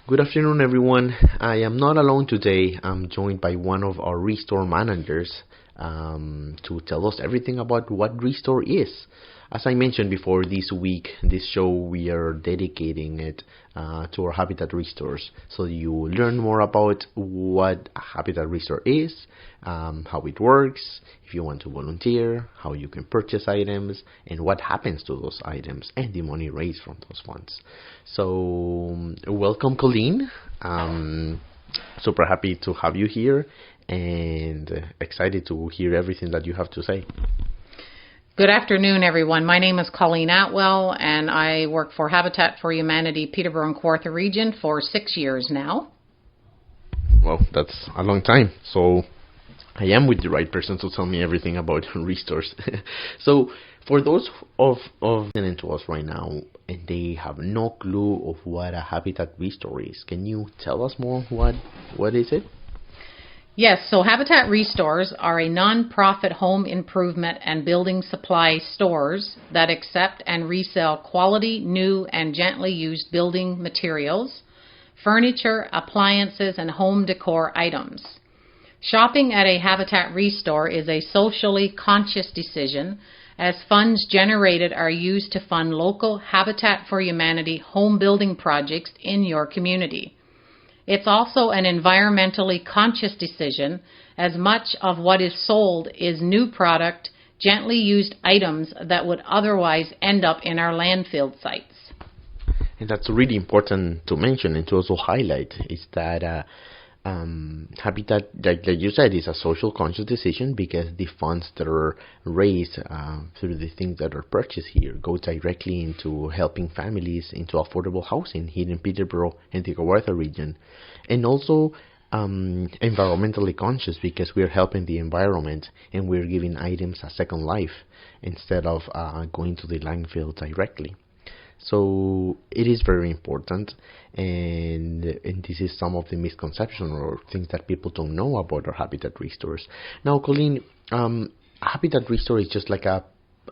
Good afternoon, everyone. I am not alone today. I'm joined by one of our ReStore managers to tell us everything about what ReStore is. As I mentioned before, this week, this show, we are dedicating it to our Habitat Restores. So you learn more about what Habitat Restore is, how it works, if you want to volunteer, how you can purchase items, and what happens to those items, and the money raised from those funds. So welcome, Colleen. Super happy to have you here and excited to hear everything that you have to say. Good afternoon, everyone. My name is Colleen Attwell, and I work for Habitat for Humanity Peterborough and North region for 6 years now. Well, that's a long time. So I am with the right person to tell me everything about restores. So for those of listening to us right now and they have no clue of what a Habitat Restore is, can you tell us more? What is it? Yes, so Habitat Restores are a non-profit home improvement and building supply stores that accept and resell quality, new, and gently used building materials, furniture, appliances, and home decor items. Shopping at a Habitat Restore is a socially conscious decision, as funds generated are used to fund local Habitat for Humanity home building projects in your community. It's also an environmentally conscious decision, as much of what is sold is new product, gently used items that would otherwise end up in our landfill sites. And that's really important to mention and to also highlight is that Habitat, like you said, is a social conscious decision because the funds that are raised through the things that are purchased here go directly into helping families into affordable housing here in Peterborough and the North region, and also environmentally conscious because we're helping the environment and we're giving items a second life instead of going to the landfill directly. So it is very important, and this is some of the misconceptions or things that people don't know about our Habitat Restores. Now, Colleen, Habitat Restore is just like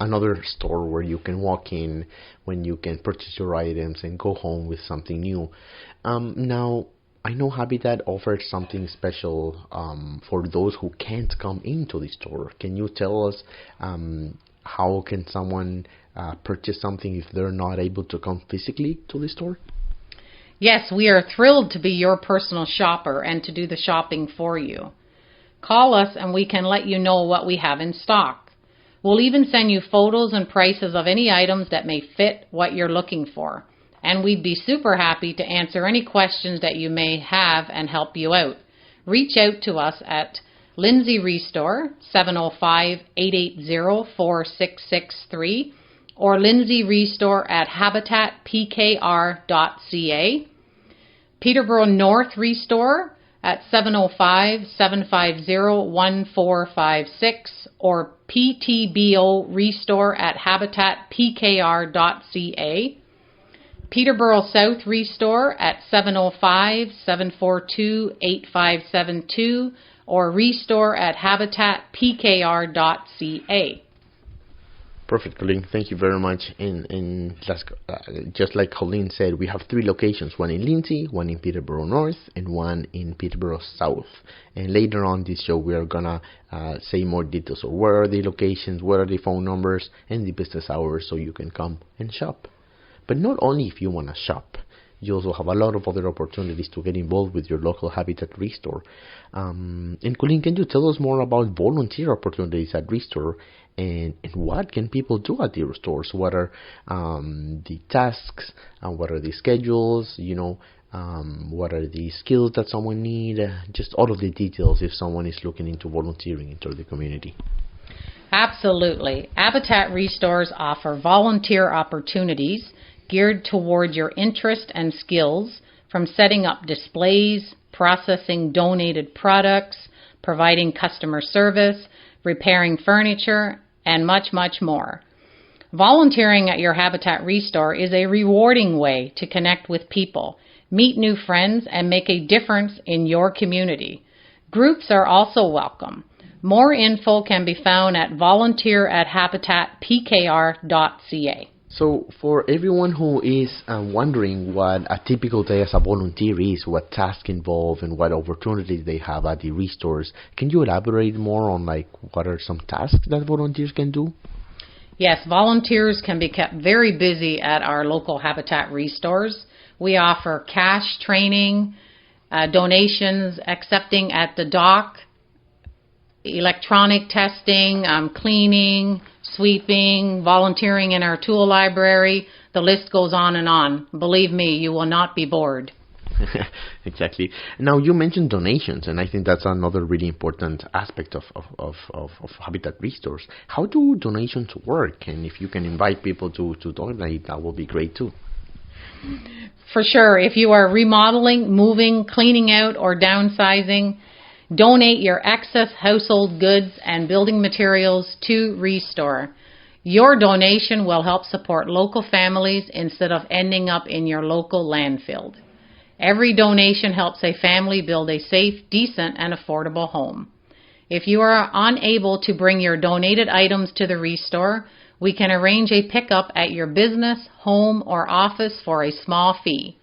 another store where you can walk in when you can purchase your items and go home with something new. Now, I know Habitat offers something special for those who can't come into the store. Can you tell us how can someone purchase something if they're not able to come physically to the store? Yes, we are thrilled to be your personal shopper and to do the shopping for you. Call us and we can let you know what we have in stock. We'll even send you photos and prices of any items that may fit what you're looking for. And we'd be super happy to answer any questions that you may have and help you out. Reach out to us at Lindsay ReStore, 705-880-4663, or Lindsay ReStore at habitatpkr.ca. Peterborough North ReStore at 705-750-1456, or PTBO ReStore at habitatpkr.ca. Peterborough South ReStore at 705-742-8572, or ReStore at habitatpkr.ca. Perfect, Colleen. Thank you very much. And just like Colleen said, we have 3 locations, one in Lindsay, one in Peterborough North, and one in Peterborough South. And later on this show, we are going to say more details of where are the locations, what are the phone numbers, and the business hours so you can come and shop. But not only if you want to shop, you also have a lot of other opportunities to get involved with your local Habitat Restore. And Colleen, can you tell us more about volunteer opportunities at ReStore and what can people do at the restores? What are the tasks? What are the schedules? What are the skills that someone need? Just all of the details if someone is looking into volunteering into the community. Absolutely. Habitat Restores offer volunteer opportunities geared toward your interest and skills, from setting up displays, processing donated products, providing customer service, repairing furniture, and much, much more. Volunteering at your Habitat Restore is a rewarding way to connect with people, meet new friends, and make a difference in your community. Groups are also welcome. More info can be found at volunteer@habitatpkr.ca. So, for everyone who is wondering what a typical day as a volunteer is, what tasks involve, and what opportunities they have at the restores, can you elaborate more on like what are some tasks that volunteers can do? Yes, volunteers can be kept very busy at our local Habitat restores. We offer cash training, donations, accepting at the dock, electronic testing, cleaning, sweeping, volunteering in our tool library. The list goes on and on. Believe me, you will not be bored. Exactly. Now, you mentioned donations, and I think that's another really important aspect of Habitat Restores. How do donations work? And if you can invite people to donate, that will be great too. For sure. If you are remodeling, moving, cleaning out, or downsizing, donate your excess household goods and building materials to ReStore. Your donation will help support local families instead of ending up in your local landfill. Every donation helps a family build a safe, decent, and affordable home. If you are unable to bring your donated items to the ReStore, we can arrange a pickup at your business, home, or office for a small fee.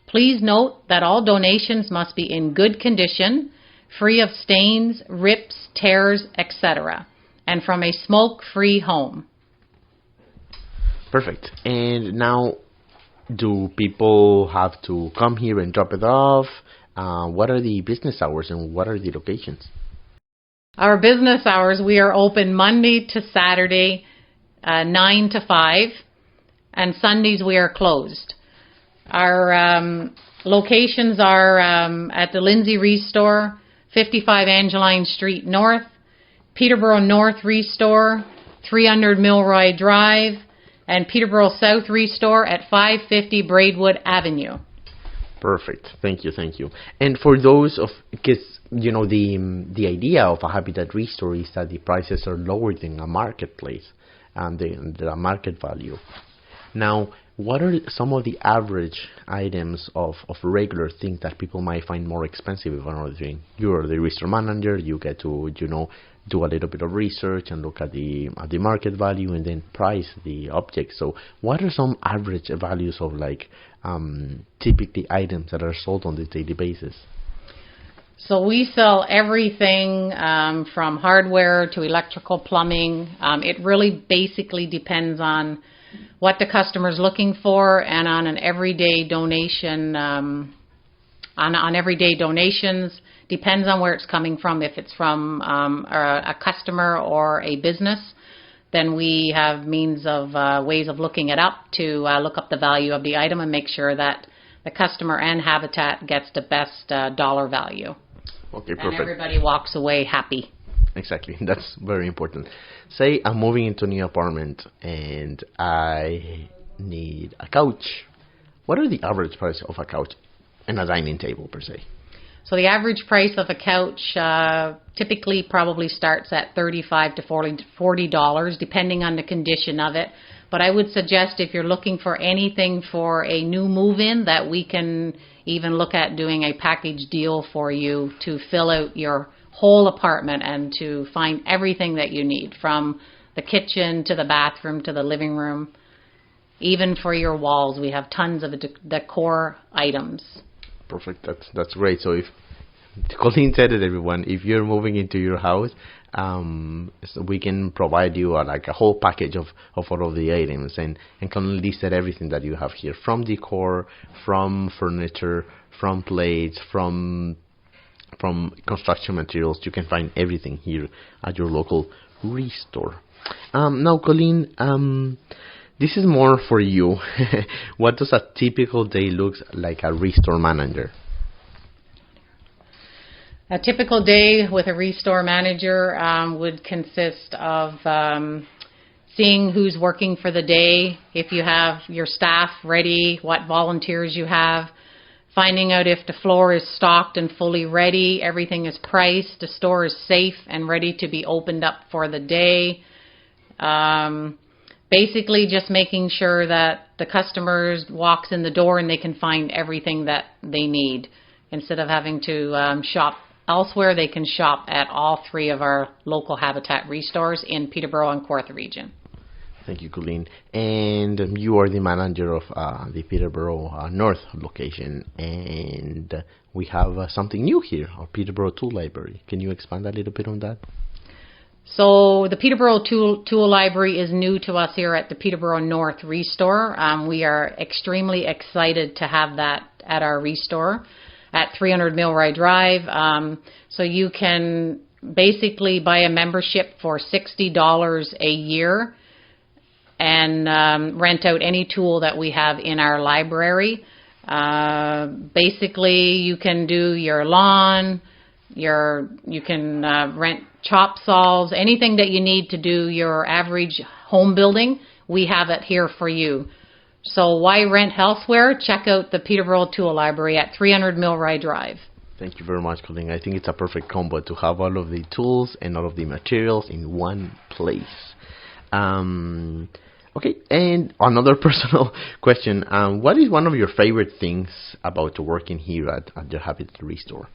Please note that all donations must be in good condition, free of stains, rips, tears, etc., and from a smoke-free home. Perfect. And now, do people have to come here and drop it off? What are the business hours and what are the locations? Our business hours, we are open Monday to Saturday, 9 to 5, and Sundays we are closed. Our locations are at the Lindsay ReStore, 55 Angeline Street North, Peterborough North ReStore, 300 Milroy Drive, and Peterborough South ReStore at 550 Braidwood Avenue. Perfect. Thank you. And for those of, because you know the idea of a Habitat Restore is that the prices are lower than a marketplace, and the market value. Now, what are some of the average items of regular things that people might find more expensive if another thing? You're the restore manager, you get to, do a little bit of research and look at the market value and then price the object. So what are some average values of typically items that are sold on a daily basis? So we sell everything from hardware to electrical, plumbing. It really basically depends on what the customer is looking for and on an everyday donation. On everyday donations, depends on where it's coming from. If it's from a customer or a business, then we have means of ways of looking it up to look up the value of the item and make sure that the customer and Habitat gets the best dollar value. Okay, perfect. And everybody walks away happy. Exactly, that's very important. Say I'm moving into a new apartment and I need a couch. What are the average price of a couch and a dining table per se? So the average price of a couch typically probably starts at $35 to $40, depending on the condition of it. But I would suggest if you're looking for anything for a new move-in, that we can even look at doing a package deal for you to fill out your whole apartment and to find everything that you need, from the kitchen to the bathroom to the living room. Even for your walls, we have tons of decor items. Perfect. That's great. So if Colleen said it, everyone, if you're moving into your house, so we can provide you a whole package of all of the items, and Colleen listed everything that you have here, from decor, from furniture, from plates, from construction materials. You can find everything here at your local ReStore. Now, Colleen, this is more for you. What does a typical day look like a ReStore manager? A typical day with a ReStore manager would consist of seeing who's working for the day, if you have your staff ready, what volunteers you have, finding out if the floor is stocked and fully ready, everything is priced, the store is safe and ready to be opened up for the day. Basically just making sure that the customer walks in the door and they can find everything that they need. Instead of having to shop elsewhere, they can shop at all three of our local Habitat ReStores in Peterborough and Kawartha region. Thank you, Colleen. And you are the manager of the Peterborough North location, and we have something new here, our Peterborough Tool Library. Can you expand a little bit on that? So the Peterborough Tool Library is new to us here at the Peterborough North ReStore. We are extremely excited to have that at our ReStore at 300 Millwright Drive. So you can basically buy a membership for $60 a year and rent out any tool that we have in our library. Basically, you can do your lawn, you can rent chop saws, anything that you need to do your average home building, we have it here for you. So why rent elsewhere? Check out the Peterborough Tool Library at 300 Millwright Drive. Thank you very much, Colleen. I think it's a perfect combo to have all of the tools and all of the materials in one place. Okay, and another personal question. What is one of your favorite things about working here at the Habitat ReStore?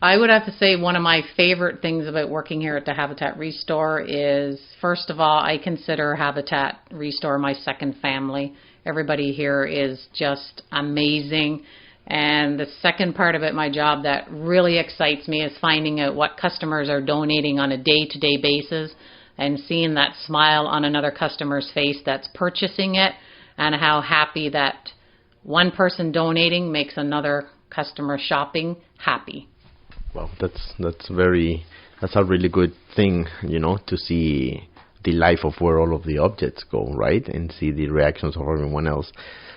I would have to say one of my favorite things about working here at the Habitat ReStore is, first of all, I consider Habitat ReStore my second family. Everybody here is just amazing. And the second part of it, my job that really excites me, is finding out what customers are donating on a day-to-day basis and seeing that smile on another customer's face that's purchasing it, and how happy that one person donating makes another customer shopping happy. Well, that's a really good thing, to see the life of where all of the objects go, right? And see the reactions of everyone else.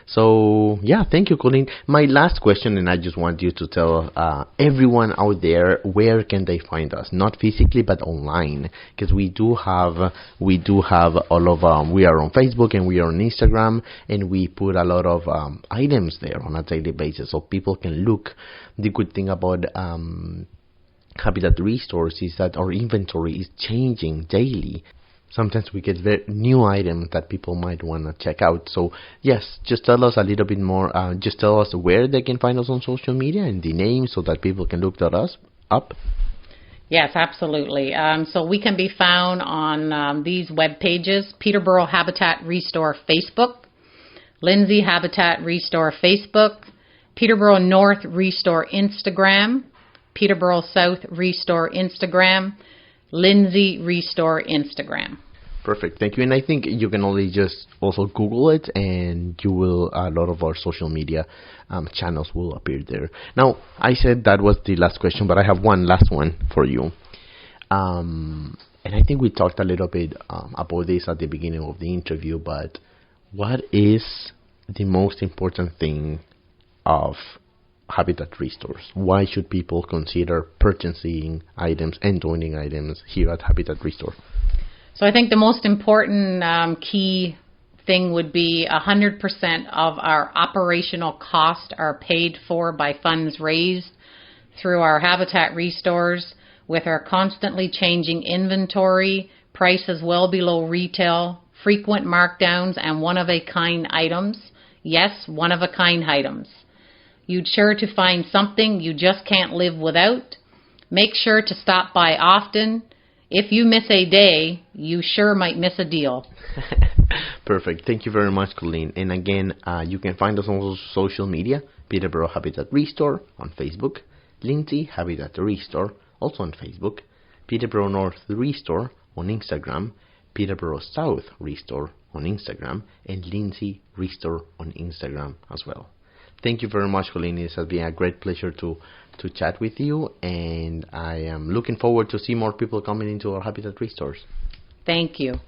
So, yeah, thank you, Colleen. My last question, and I just want you to tell everyone out there, where can they find us? Not physically, but online, because we do have all of we are on Facebook and we are on Instagram, and we put a lot of items there on a daily basis, so people can look. The good thing about Habitat ReStore is that our inventory is changing daily. Sometimes we get new items that people might want to check out. So, yes, just tell us a little bit more. Just tell us where they can find us on social media and the name so that people can look us up. Yes, absolutely. So we can be found on these web pages: Peterborough Habitat ReStore Facebook, Lindsay Habitat ReStore Facebook, Peterborough North ReStore Instagram, Peterborough South ReStore Instagram, Lindsay ReStore Instagram. Perfect, thank you. And I think you can only just also Google it, and you will, a lot of our social media channels will appear there. Now, I said that was the last question, but I have one last one for you. And I think we talked a little bit about this at the beginning of the interview, but what is the most important thing of Habitat ReStores? Why should people consider purchasing items and donating items here at Habitat ReStore? So I think the most important key thing would be 100% of our operational costs are paid for by funds raised through our Habitat ReStores, with our constantly changing inventory, prices well below retail, frequent markdowns, and one-of-a-kind items. Yes, one-of-a-kind items. You'd sure to find something you just can't live without. Make sure to stop by often. If you miss a day, you sure might miss a deal. Perfect. Thank you very much, Colleen. And again, you can find us on social media: Peterborough Habitat ReStore on Facebook, Lindsay Habitat ReStore also on Facebook, Peterborough North ReStore on Instagram, Peterborough South ReStore on Instagram, and Lindsay ReStore on Instagram as well. Thank you very much, Colleen. It has been a great pleasure to chat with you, and I am looking forward to see more people coming into our Habitat ReStores. Thank you.